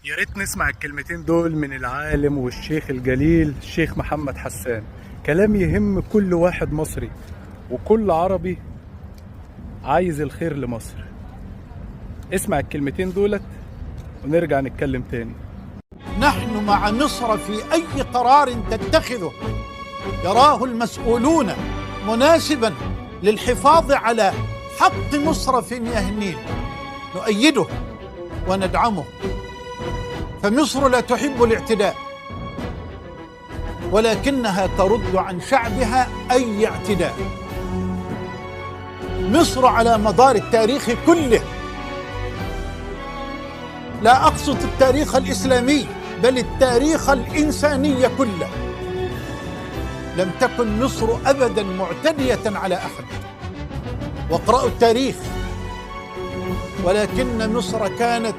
يا ريت نسمع الكلمتين دول من العالم والشيخ الجليل الشيخ محمد حسان. كلام يهم كل واحد مصري وكل عربي عايز الخير لمصر. اسمع الكلمتين دولت ونرجع نتكلم تاني. نحن مع مصر في أي قرار تتخذه يراه المسؤولون مناسبا للحفاظ على حق مصر في مياه النيل نؤيده وندعمه، فمصر لا تحب الاعتداء ولكنها ترد عن شعبها أي اعتداء. مصر على مدار التاريخ كله، لا أقصد التاريخ الإسلامي بل التاريخ الإنساني كله، لم تكن مصر أبدا معتدية على أحد. واقرأوا التاريخ، ولكن مصر كانت